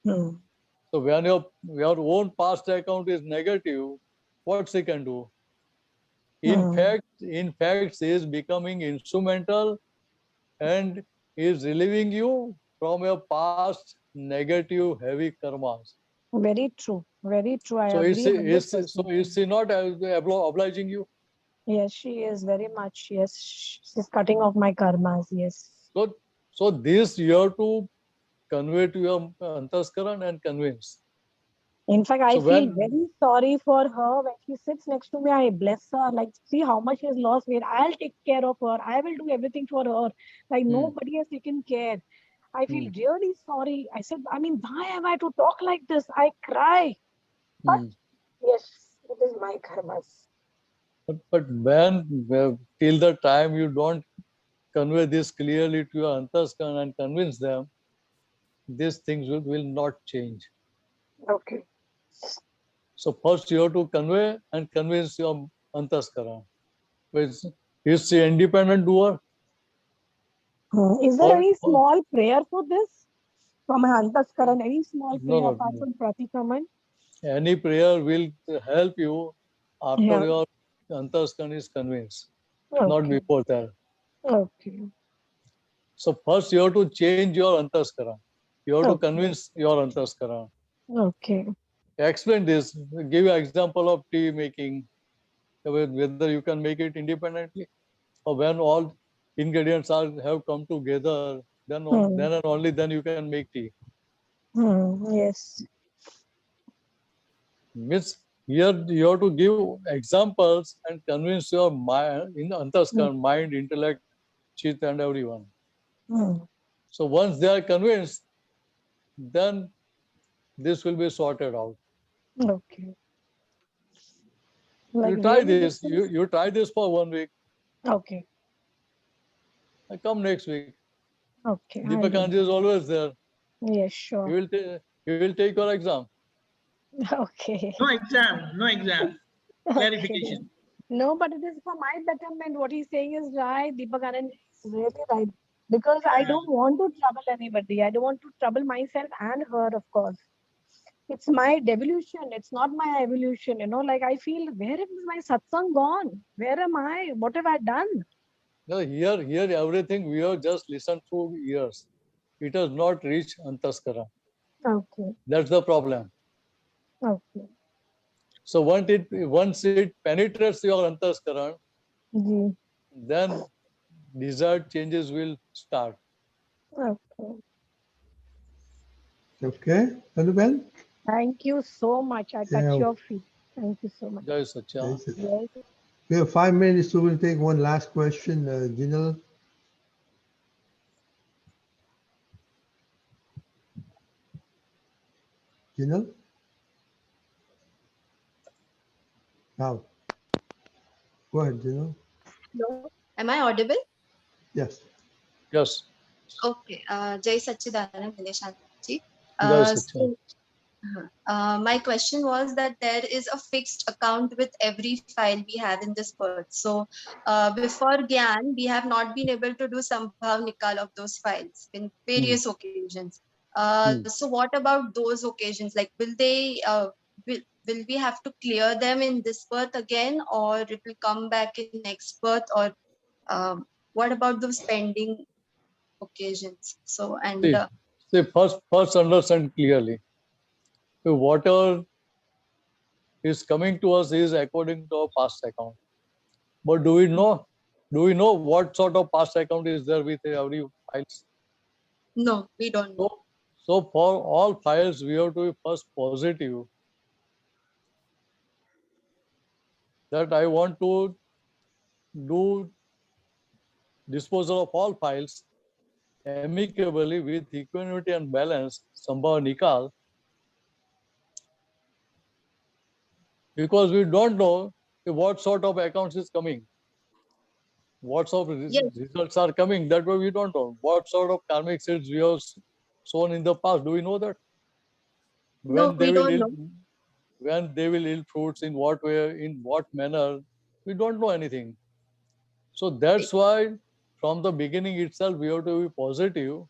H: Hmm.
A: So when your own past account is negative, what she can do?
H: Hmm.
A: In fact, she is becoming instrumental and is relieving you from your past negative heavy karmas.
H: Very true. Very true. I
A: So
H: agree 100%.
A: is she not obliging you?
H: Yes, she is very much. Yes, she's cutting off my karmas. Yes.
A: So this you have to convey to your antaskaran and convince.
H: In fact, I
A: So
H: feel
A: when
H: very sorry for her when she sits next to me. I bless her. Like, see how much she has lost weight. I'll take care of her. I will do everything for her. Like,
A: hmm,
H: nobody has taken care. I feel
A: hmm,
H: really sorry. I said, I mean, why have I to talk like this? I cry. But
A: hmm.
H: yes, it is my karmas.
A: But till the time you don't convey this clearly to your antaskaran and convince them, these things will not change.
H: Okay.
A: So first you have to convey and convince your antaskara. Is she independent doer?
H: Is there
A: Or
H: any small prayer for this from my Antaskaran? Any small
A: no,
H: prayer
A: no,
H: apart
A: no.
H: from Pratikaman?
A: Any prayer will help you after
H: Yeah.
A: your antaskara is convinced, not
H: Okay.
A: before that.
H: Okay.
A: So first you have to change your antaskara. You have to
H: Okay.
A: convince your antaskara.
H: Okay.
A: Explain this. Give you an example of tea making, whether you can make it independently or when all ingredients have come together,
H: Hmm.
A: then and only then you can make tea.
H: Yes.
A: Means here you have to give examples and convince your mind, in
H: Hmm.
A: antaskar, mind, intellect, chit, and everyone.
H: Hmm.
A: So once they are convinced, then this will be sorted out.
H: Okay. Like
A: You try
H: really, this
A: this.
H: is
A: You try this for 1 week.
H: okay.
A: I come next week.
H: Okay. I'll do
A: Deepakanji is always there.
H: that. Yes, sure.
A: He will take your exam.
H: Okay.
E: No exam, no exam.
H: Okay.
E: Clarification.
H: No, but it is for my betterment. What he's saying is right. Deepak Anand is really right. Because I don't want to trouble anybody. I don't want to trouble myself and her, of course. It's my devolution. It's not my evolution. Like I feel, where is my satsang gone? Where am I? What have I done?
A: No, here everything we have just listened through ears. It has not reached antaskara.
H: Okay.
A: That's the problem.
H: Okay.
A: So once it penetrates your antaskaran,
H: Ji.
A: then desired changes will start.
H: Okay.
C: Okay, Anubel?
H: Thank you so much. I touch
C: Yeah.
H: your feet. Thank you so much.
A: Jai Satya.
H: Yes.
C: We have 5 minutes, so we'll take one last question. Jinal. Jinal? Now, go ahead, Jinal.
I: Hello, am I audible?
C: Yes.
A: Yes.
I: Okay. Jai Sachidanand Mineshanandji.
A: Jai Satya.
I: My question was that there is a fixed account with every file we have in this birth. So before Gyan, we have not been able to do Sambhav Nikal of those files in various occasions. So what about those occasions? Like, will they, will we have to clear them in this birth again, or it will come back in next birth, or what about those pending occasions? So, and
A: See, first understand clearly. So whatever is coming to us is according to our past account. But do we know? Do we know what sort of past account is there with every files?
I: no, we don't know.
A: So for all files, we have to be first positive that I want to do disposal of all files amicably with equanimity and balance, Sambhav Nikal, because we don't know what sort of accounts is coming, what sort of
I: Yes.
A: results are coming. That way we don't know what sort of karmic seeds we have sown in the past. Do we know that?
I: No, we don't know.
A: When they will yield fruits, in what way, in what manner, we don't know anything. So that's why from the beginning itself we have to be positive.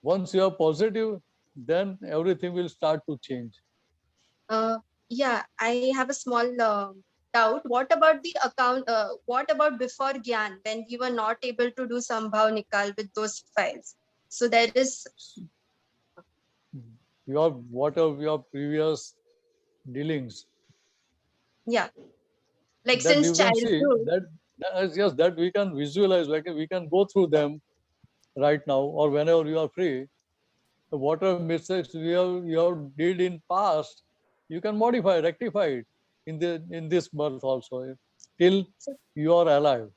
A: Once you are positive, then everything will start to change.
I: Yeah, I have a small doubt. What about the account? What about before Gyan, when we were not able to do Sambhav Nikal with those files? So there is,
A: Your previous dealings,
I: yeah, like
A: that
I: since
A: you can see
I: childhood.
A: yes, that we can visualize, like we can go through them right now or whenever you are free. Whatever mistakes you have did in past, you can modify, rectify it in this birth also, till you are alive.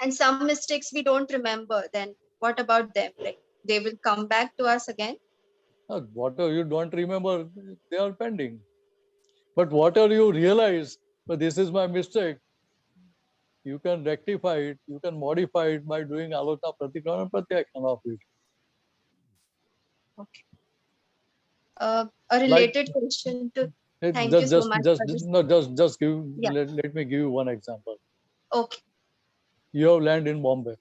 I: And some mistakes we don't remember. Then what about them? Like they will come back to us again?
A: Whatever you don't remember, they are pending. But whatever you realize, but this is my mistake, you can rectify it, you can modify it by doing alota pratikrama pratyakshana of it.
I: Okay. A
A: Like
I: related question to,
A: it-
I: thank you so much
A: just
I: for this.
A: no just give
I: Yeah.
A: let me give you one example.
I: Okay.
A: You have land in Bombay.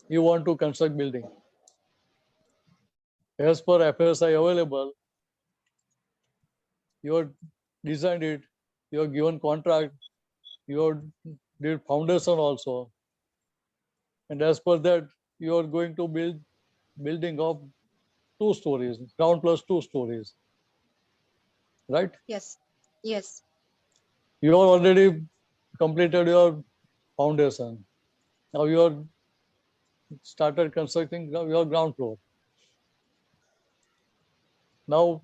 A: You want to construct building. As per FSI available, you have designed it, you have given contract, you have did foundation also, and as per that, you are going to build building of 2 stories, ground plus 2 stories, right?
I: Yes. Yes.
A: You have already completed your foundation. Now you are started constructing your ground floor. Now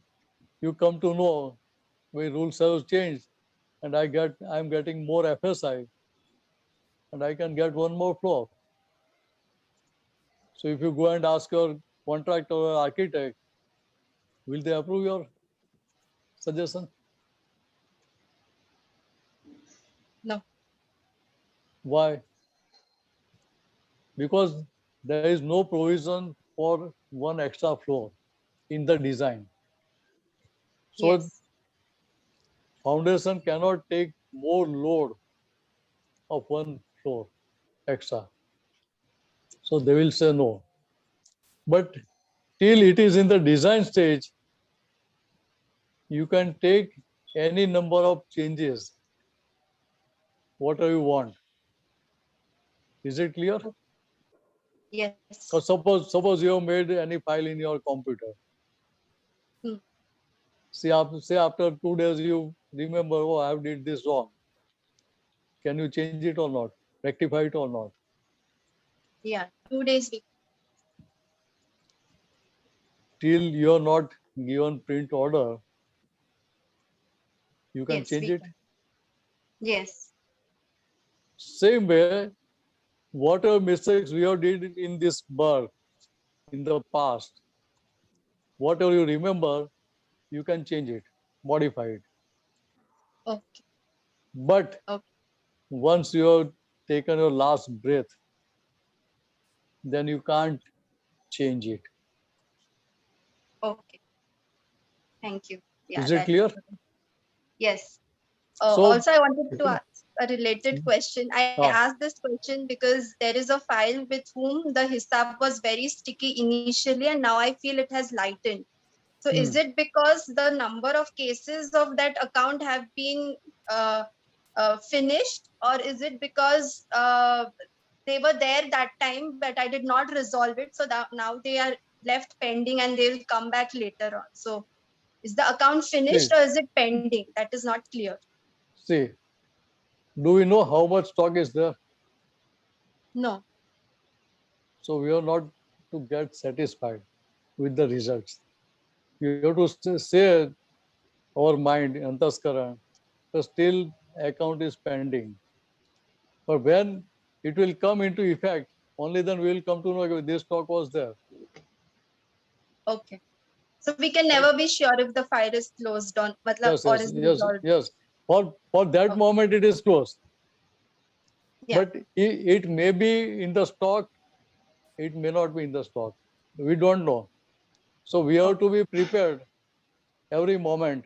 A: you come to know my rules have changed, and I'm getting more FSI, and I can get one more floor. So if you go and ask your contractor or architect, will they approve your suggestion?
I: No.
A: Why? Because there is no provision for one extra floor in the design. So
I: Yes.
A: foundation cannot take more load of one floor extra. So they will say no. But till it is in the design stage, you can take any number of changes, whatever you want. Is it clear?
I: Yes.
A: Or suppose you have made any file in your computer.
I: Hmm.
A: Say after 2 days you remember, oh, I have did this wrong. Can you change it or not? Rectify it or not?
I: Yeah. 2 days.
A: till you're not given print order, you can
I: Yes,
A: change
I: we
A: it.
I: can. Yes.
A: Same way, whatever mistakes we have did in this birth, in the past, whatever you remember, you can change it, modify it.
I: Okay.
A: But
I: Okay.
A: once you have taken your last breath, then you can't change it.
I: Okay. Thank you. Yeah,
A: Is it
I: that.
A: clear?
I: Yes.
A: So,
I: Also, I wanted to ask a related question. I asked this question because there is a file with whom the hisab was very sticky initially, and now I feel it has lightened. So, is it because the number of cases of that account have been finished, or is it because they were there that time, but I did not resolve it? So that now they are left pending and they will come back later on. So, is the account finished or is it pending? That is not clear.
A: see, do we know how much stock is there?
I: No.
A: So we are not to get satisfied with the results. We have to say our mind, antaskaran, the still account is pending. But when it will come into effect, only then we will come to know this stock was there.
I: Okay. So we can never be sure if the file is closed on, matlab,
A: Yes,
I: or
A: yes,
I: is
A: yes,
I: resolved.
A: yes. For that moment it is closed.
I: Yeah.
A: But it may be in the stock, it may not be in the stock. We don't know. So we have to be prepared every moment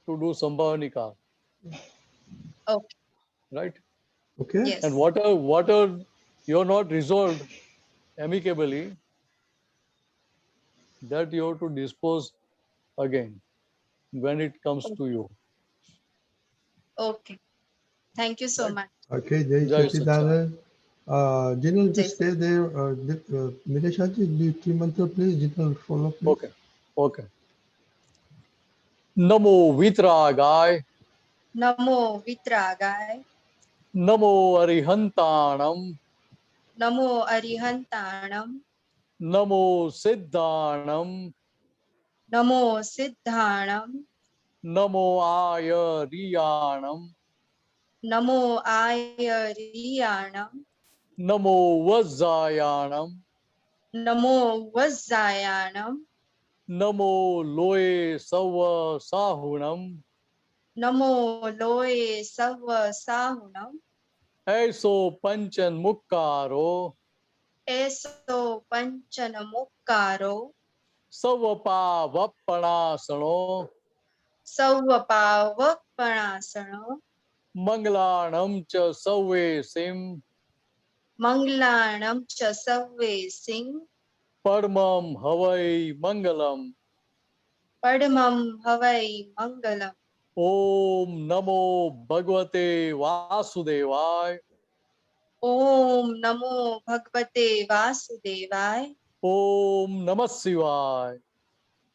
A: to do Sambhavanika,
I: Okay.
A: right?
C: Okay.
I: Yes.
A: And whatever you're not resolved amicably, that you have to dispose again when it comes to you.
I: Okay. Thank you so
A: Right?
I: much.
C: Okay, Jai
A: Jai Satchidanand.
C: Sachidanand. Jinal,
I: Jai
C: just stay there. Mineshanandji, do three mantra, please. Jinal, follow, please.
A: Okay. Okay. Namo Vitragaय.
I: Namo Vitragai.
A: Namo Arihantanam.
I: Namo Arihantanam.
A: Namo Siddhanam.
I: Namo Siddhanam.
A: Namo Ayariyanam.
I: Namo Ayariyanam.
A: Namo Vajjayanam.
I: Namo Vajjayanam.
A: Namo Loe Sava Sahunam.
I: Namo Loe Sava Sahunam.
A: Aiso Panchan Mukkaro.
I: Eso Panchanamukaro.
A: Savapa Vappanasano.
I: Savapavappanasano.
A: Manglanam cha Save Sim.
I: Manglanam cha Savve Singh.
A: Padmam Havai Mangalam.
I: Padmam Havai Mangalam.
A: Om Namo Bhagavate Vasudevaya.
I: Om Namo Bhagavate Vasudevaya.
A: Om Namah Shivaya.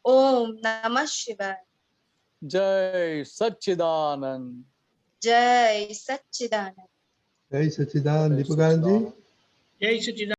I: Om Namah Shivaya.
A: Jai Satchidanand.
I: Jai Satchidanand.
C: Jai Sachidanand.
A: Jai
C: Deepakanandji.
A: Satchidanand.
E: Jai Satchidanand.